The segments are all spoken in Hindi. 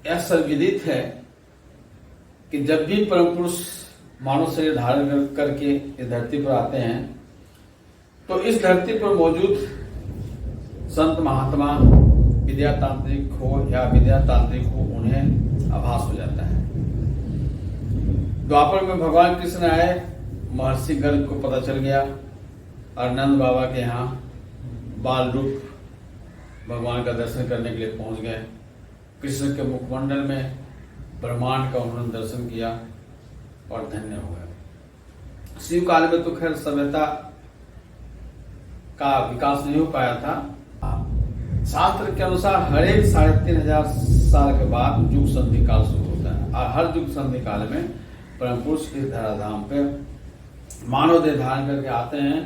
यह सर्वविदित है कि जब भी परम पुरुष मानव शरीर धारण करके इस धरती पर आते हैं तो इस धरती पर मौजूद संत महात्मा विद्या तांत्रिक हो या विद्या तांत्रिक हो उन्हें आभास हो जाता है। द्वापर में भगवान कृष्ण आए, महर्षि गर्ग को पता चल गया और नंद बाबा के यहाँ बाल रूप भगवान का दर्शन करने के लिए पहुंच गए। कृष्ण के मुखमंडल में ब्रह्मांड का उन्होंने दर्शन किया और धन्य हो गए। शिव काल में तो खैर सभ्यता का विकास नहीं हो पाया था। शास्त्र के अनुसार हर एक 3500 साल के बाद युग संधि काल शुरू होता है और हर युग संधि काल में परम पुरुष इस धराधाम पे मानव देह धारण करके आते हैं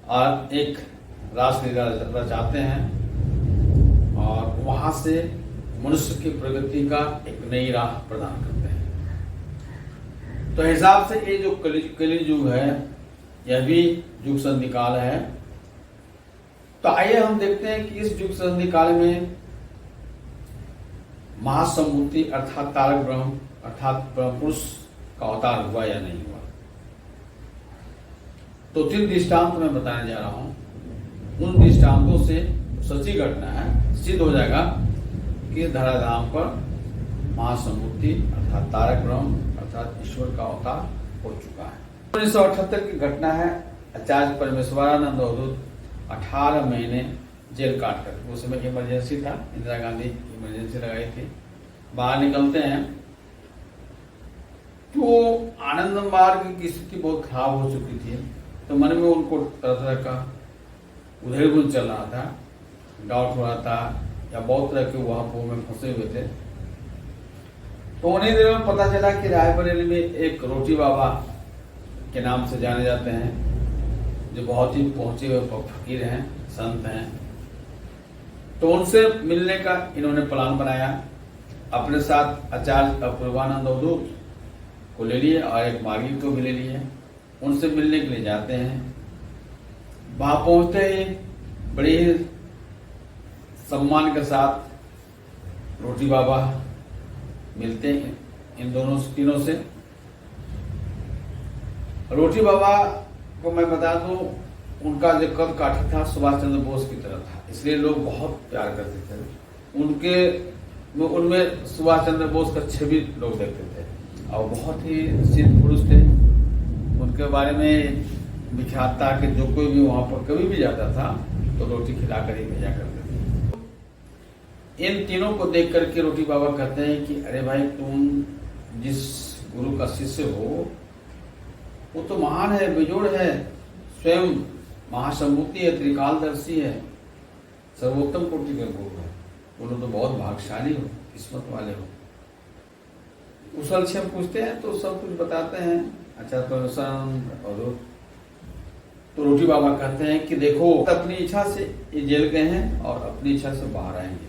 और एक रासलीला रचाते हैं और वहां से मनुष्य की प्रगति का एक नई राह प्रदान करते हैं। तो हिसाब से ये जो कलि युग है यह भी युग संधि काल है। तो आइए हम देखते हैं कि इस युग संधि काल में महासम्भूति अर्थात तारक ब्रह्म अर्थात परम पुरुष का अवतार हुआ या नहीं हुआ। तो 3 दृष्टांत मैं बताने जा रहा हूं। उन दृष्टांतों से सच्ची घटना है, सिद्ध हो जाएगा कि धराधाम पर महासम्भूति अर्थात तारक ब्रह्म अर्थात ईश्वर का अवतार हो चुका है। 1978 की घटना है। आचार्य परमेश्वरानंद अवधूत 18 महीने जेल काट कर, उस समय इमरजेंसी था, इंदिरा गांधी इमरजेंसी लगाई थी, बाहर निकलते हैं तो आनंद मार्ग की स्थिति बहुत खराब हो चुकी थी। तो मन में उनको तरह तरह का उधेड़ चल रहा था, डाउट हो रहा था या बहुत तरह के वहां में फंसे हुए थे। तो उन्हीं दिनों में पता चला कि रायबरेली में एक रोटी बाबा के नाम से जाने जाते हैं जो बहुत ही पहुंचे हुए फकीर हैं, संत हैं। तो उनसे मिलने का इन्होंने प्लान बनाया। अपने साथ आचार्य अपूर्वानंद अवधूत को ले लिए और एक मार्गी को भी ले लिए। उनसे मिलने के लिए जाते हैं। वहां पहुंचते ही बड़े ही सम्मान के साथ रोटी बाबा मिलते हैं इन तीनों से। रोटी बाबा को मैं बता दूं, उनका जो कद काठी था सुभाष चंद्र बोस की तरह था, इसलिए लोग बहुत प्यार करते थे उनमें सुभाष चंद्र बोस का छवि लोग देखते थे और बहुत ही सिद्ध पुरुष थे। उनके बारे में विख्यात था कि जो कोई भी वहां पर कभी भी जाता था तो रोटी खिलाकर ही भेजा करते थे। इन तीनों को देख करके रोटी बाबा कहते हैं कि अरे भाई, तुम जिस गुरु का शिष्य हो वो तो महान है, बेजोड़ है, स्वयं महासम्भूति है, त्रिकालदर्शी है, सर्वोत्तम कोटि का गुरु है, बोलो तो बहुत भाग्यशाली हो, किस्मत वाले हो। कुशल क्षेम पूछते हैं तो सब कुछ बताते हैं। अच्छा तो रोटी बाबा कहते हैं कि देखो, अपनी इच्छा से ये जेल गए हैं और अपनी इच्छा से बाहर आएंगे,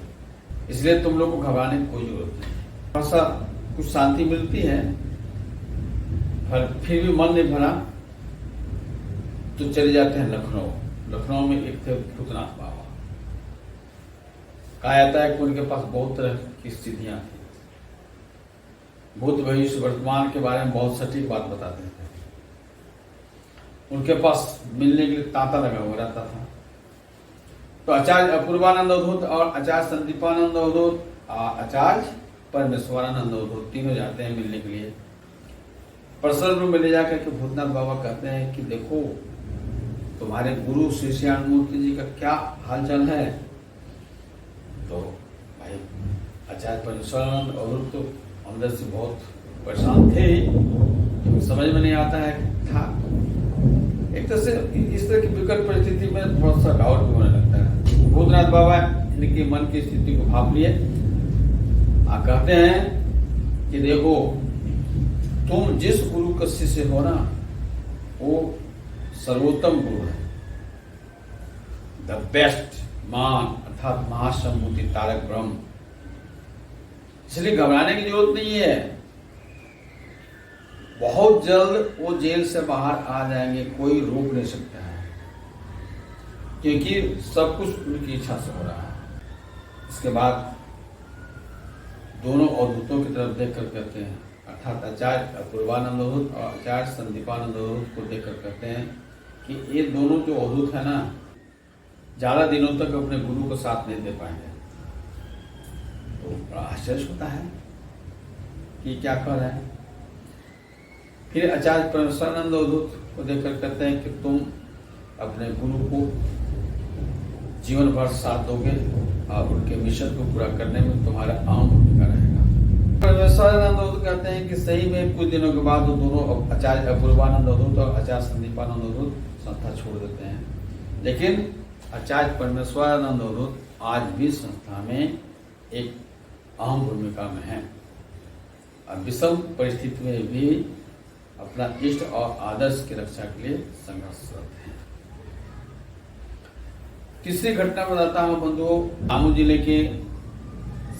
इसलिए तुम लोग को घबराने की कोई जरूरत नहीं। थोड़ा सा कुछ शांति मिलती है पर फिर भी मन नहीं भरा तो चले जाते हैं लखनऊ। लखनऊ में एक थे भूतनाथ बाबा। कहा जाता है कि उनके पास बहुत तरह की स्थितियां थी। भूत भविष्य वर्तमान के बारे में बहुत सटीक बात बताते थे। उनके पास मिलने के लिए तांता लगा हुआ रहता था। तो आचार्य अपूर्वानंद अवधूत और आचार्य संदीपानंद अवधूत, आचार्य परमेश्वरानंद अवधूत तीनों जाते हैं मिलने के लिए। पर्सनल रूम में ले जाकर के भूतनाथ बाबा कहते हैं कि देखो, तुम्हारे गुरु श्री श्याममूर्ति जी का क्या हालचाल है। तो भाई आचार्य परमेश्वरानंद अवधूत तो अंदर से बहुत परेशान थे, क्योंकि समझ में नहीं आता है था। एक तरह से इस तरह की विकट परिस्थिति में थोड़ा सा डाउट भी होने लगता है। भूतनाथ बाबा इनके मन की स्थिति को भाप लिए, कहते हैं कि देखो, तुम जिस गुरु का शिष्य हो ना, वो सर्वोत्तम गुरु है, द बेस्ट मान अर्थात महासम्भूति तारक ब्रह्म, इसलिए घबराने की जरूरत नहीं है। बहुत जल्द वो जेल से बाहर आ जाएंगे, कोई रोक नहीं सकता है, क्योंकि सब कुछ उनकी इच्छा से हो रहा है। इसके बाद दोनों अवधूतों की तरफ देख कर कहते हैं, अर्थात आचार्य पूर्वानंद अवधूत और आचार्य संदीपानंद अवधूत को देख कर कहते हैं कि ये दोनों जो अवधूत है ना, ज्यादा दिनों तक अपने गुरु को साथ नहीं दे पाएंगे। तो बड़ा आश्चर्य होता है कि क्या कह रहे हैं। फिर आचार्य परमेश्वरानंद अवधूत को देखकर कहते हैं कि तुम अपने गुरु को जीवन भर साथ दोगे और उनके मिशन को पूरा करने में तुम्हारा अहम भूमिका रहेगा। परमेश्वरानंद अवधूत कहते हैं कि सही में कुछ दिनों के बाद वो दोनों आचार्य अपूर्वानंद अवधूत और आचार्य संदीपानंद अवधूत संस्था छोड़ देते हैं, लेकिन आचार्य परमेश्वरानंद अवधूत आज भी संस्था में एक अहम भूमिका में है और विषम परिस्थिति में भी अपना इष्ट और आदर्श की रक्षा के लिए संघर्षरत है। तीसरी घटना बताता हूं बंधुओं, आमू जिले के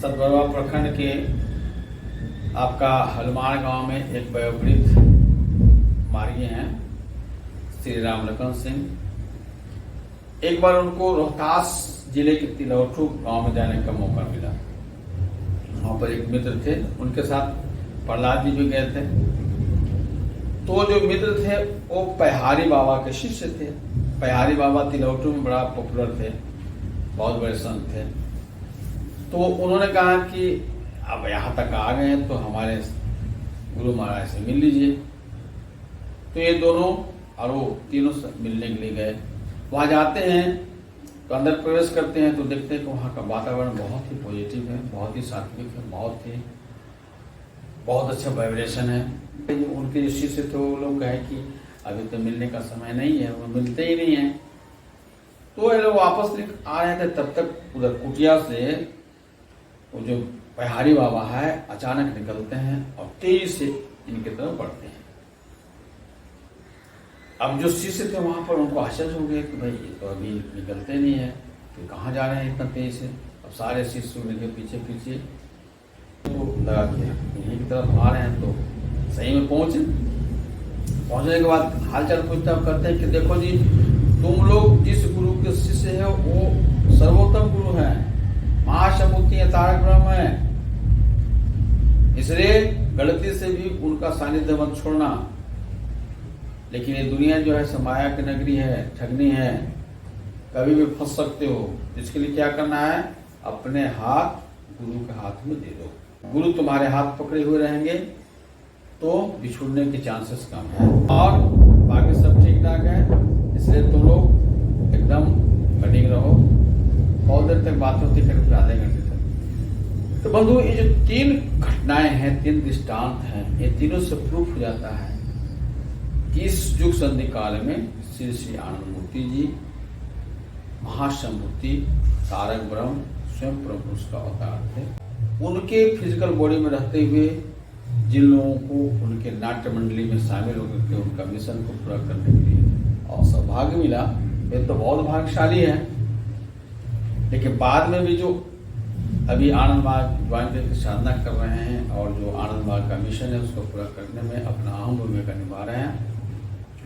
सतबरवा प्रखंड के आपका हलमार गांव में एक वयोवृद्ध मार्गी हैं श्री राम लखन सिंह। एक बार उनको रोहतास जिले के तिलौठू गांव में जाने का मौका मिला। वहां पर एक मित्र थे, उनके साथ प्रहलाद जी भी गए थे। तो जो मित्र थे वो पहाड़ी बाबा के शिष्य थे। पहाड़ी बाबा तिलौठू में बड़ा पॉपुलर थे, बहुत बड़े संत थे। तो उन्होंने कहा कि अब यहाँ तक आ गए हैं तो हमारे गुरु महाराज से मिल लीजिए। तो ये दोनों और वो तीनों से मिलने के लिए गए। वहां जाते हैं तो अंदर प्रवेश करते हैं तो देखते हैं कि वहाँ का वातावरण बहुत ही पॉजिटिव है, बहुत ही सात्विक है, बहुत अच्छा वाइब्रेशन है। उनके जो शिष्य थे वो लोग कहे कि अभी तो मिलने का समय नहीं है, वो मिलते ही नहीं है। तो ये लोग वापस आ रहे थे, तब तक उधर कुटिया से वो जो पहाड़ी बाबा है अचानक निकलते हैं और तेजी से इनकी तरफ बढ़ते हैं। अब जो शिष्य थे वहां पर उनको आश्चर्य हो गया कि भाई ये तो अभी निकलते नहीं है, तो कहाँ जा रहे हैं इतना तेजी से। अब सारे शिष्य उनके पीछे पीछे तो लगा कि इन्हीं की तरफ आ रहे हैं। तो सही में पहुंचने के बाद हालचाल पूछता करते हैं कि देखो जी, तुम लोग जिस गुरु के शिष्य है वो सर्वोत्तम गुरु है, महासमुति है, तारक ब्रह्म है, इसलिए गलती से भी उनका सानिध्य मत छोड़ना। लेकिन ये दुनिया जो है माया की नगरी है, ठगनी है, कभी भी फंस सकते हो। इसके लिए क्या करना है, अपने हाथ गुरु के हाथ में दे दो। गुरु तुम्हारे हाथ पकड़े हुए रहेंगे तो बिछुड़ने के चांसेस कम है और बाकी सब ठीक ठाक है। इसलिए तुम लोग एकदम बनिंग रहो। बहुत देर तक बात होती, करीब आधे घंटे तक। तो बंधु, ये जो तीन घटनाएं हैं, तीन दृष्टांत हैं, ये तीनों से प्रूफ हो जाता है कि इस युग संधि काल में श्री श्री आनंद मूर्ति जी महासमुति तारक ब्रह्म स्वयं प्रभु का अवतार थे। उनके फिजिकल बॉडी में रहते हुए जिन लोगों को उनके नाट्य मंडली में शामिल होकर के उनका मिशन को पूरा करने के लिए और सौभाग्य मिला, ये तो बहुत भाग्यशाली है। लेकिन बाद में भी जो अभी आनंद मार्ग ज्वाइन करके साधना कर रहे हैं और जो आनंद मार्ग का मिशन है उसको पूरा करने में अपना अहम भूमिका निभा रहे हैं,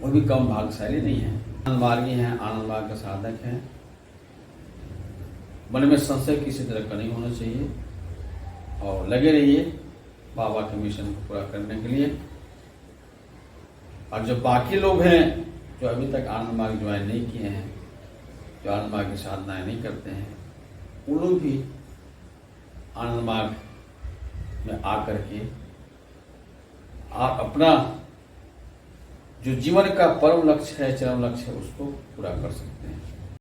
वो भी कम भाग्यशाली नहीं है। आनंद मार्गी हैं, आनंद मार्ग का साधक हैं। मन में संशय किसी तरह का नहीं होना चाहिए और लगे रहिए बाबा के मिशन को पूरा करने के लिए। और जो बाकी लोग हैं जो अभी तक आनंद मार्ग ज्वाइन नहीं किए हैं, जो आनंद मार्ग की साधनाएं नहीं करते हैं, वो लोग भी आनंद मार्ग में आकर के अपना जो जीवन का परम लक्ष्य है, चरम लक्ष्य है, उसको पूरा कर सकते हैं।